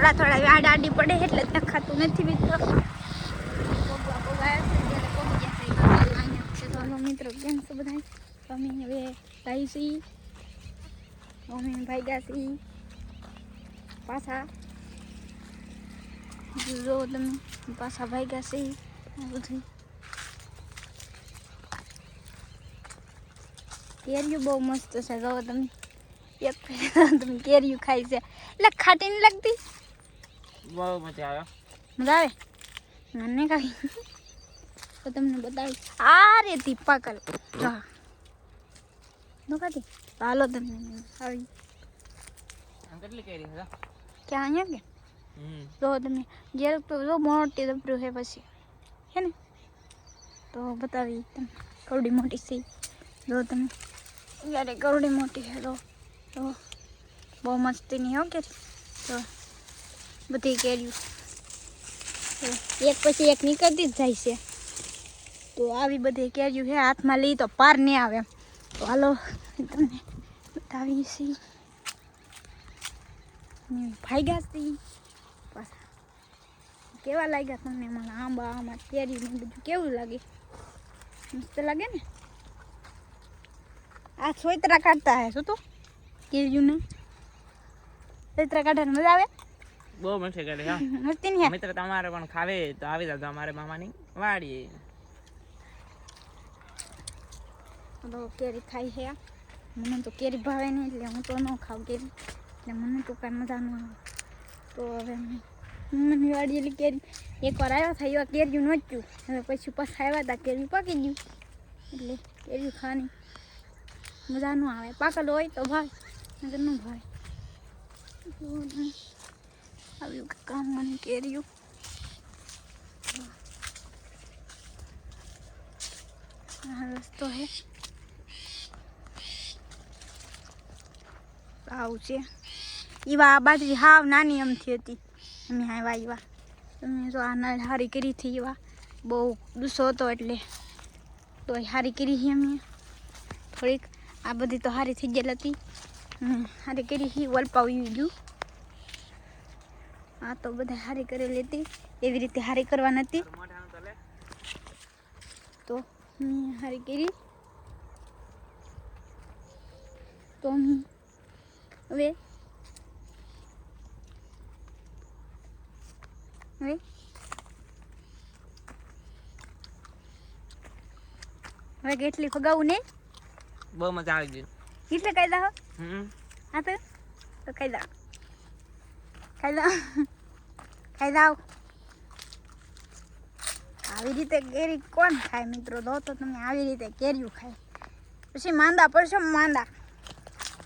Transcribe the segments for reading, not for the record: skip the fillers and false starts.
થોડા થોડા આડી પડે એટલે દેખાતું નથી મિત્રો. મિત્રો કેમ છો બધા? અમે હવે ગાઈશી અમે ભાઈ ગાશી પાછા જો તમે પાછા ભાઈ ગાશી બધું કેરીયું બહુ મસ્ત છે. જો તમે એક તમે કેરીયું ખાઈ છે એટલે ખાટી નહીં લાગતી? બહુ મજા આવે. મજા આવે મને ખાઈ તો તમને બતાવી આ રે દીપા કલ હા નોકાતી હાલો તમને આવી કેટલી કેરી છે ક્યાં અહીંયા કે જો તમે જે તો જો મોટી દબરું છે પછી હે ને તો બતાવી તમે કવડી મોટી છે જો તમે યારે કવડી મોટી છે તો બહુ મસ્તીની હો કે તો બધી કેરીઓ એક પછી એક નીકળતી જ જાય છે. તો આવી બધી કેરીઓ છે હાથમાં લઈ તો પાર નહીં આવે એમ. તો હાલો તમને બતાવી છીએ ભાઈ ગાતી પાછા કેવા લાગ્યા તમને મને આંબા આમાં કેરી ને બધું કેવું લાગે? મસ્ત લાગે ને? આ સોયતરા કાઢતા હે શું તો કેરીયું ને સોયતરા કાઢવાની મજા આવે? બહુ મસ્તી કરી હા મસ્તી નહીં મિત્ર તમારે પણ ખાવે તો આવી જાવ અમારે મામાની વાડીએ. તો કેરી ખાઈ છે મને તો કેરી ભાવે નહીં એટલે હું તો ન ખાઉં કેરી એટલે મને તો કાંઈ મજા ન આવે. તો હવે મમ્મીની વાડી એટલે કેરી એકવાર આવ્યા હતા એવા કેરીયું નહોતું હવે પછી પાછા આવ્યા હતા કેરી પાકી ગયું એટલે કેરી ખાવાની મજા ન આવે. પાકલ હોય તો ભાવે નકર ન ભાવે. આવ્યું કે કામ મને કેરીયું આ રસ્તો હે આવું છે ઈવા આ બાજરી હાવ નાની અમથી હતી અમે આવ્યા ઈવા તમે જો આ નળ હારી કરી હતી ઈવા બહુ ગુસ્સો હતો એટલે તો હારી કરી હતી અમે થોડીક આ બધી તો હારી થઈ ગયેલી હતી હારી કરી હતી વલપાવી ગયું. આ તો બધા હારી કરેલી હતી એવી રીતે હારી કરવા નથી તો મેં હારી કરી તો હવે હવે કેટલી ફગાવું નહીં? બહુ મજા આવી ગઈ એટલે કઈ દા હા તો કઈ દા આવી રીતે કેરી કોણ ખાય મિત્રો? દો તો તમે આવી રીતે કેરીયું ખાય પછી માંદા પડશો માંદા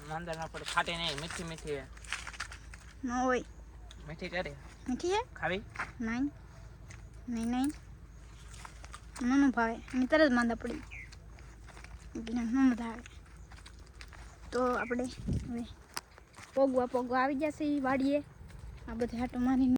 ના પડે ખાટે નહીં મીઠી મીઠી ન હોય મીઠી કરે મીઠી હે ખાવી નહીં નહીં નહીં મને ભાવે અમે તરત માંદા પડી એટલે ન મજા આવે. તો આપણે હવે પોગવા આવી જશે વાડીએ આ બધે હાટો મારીને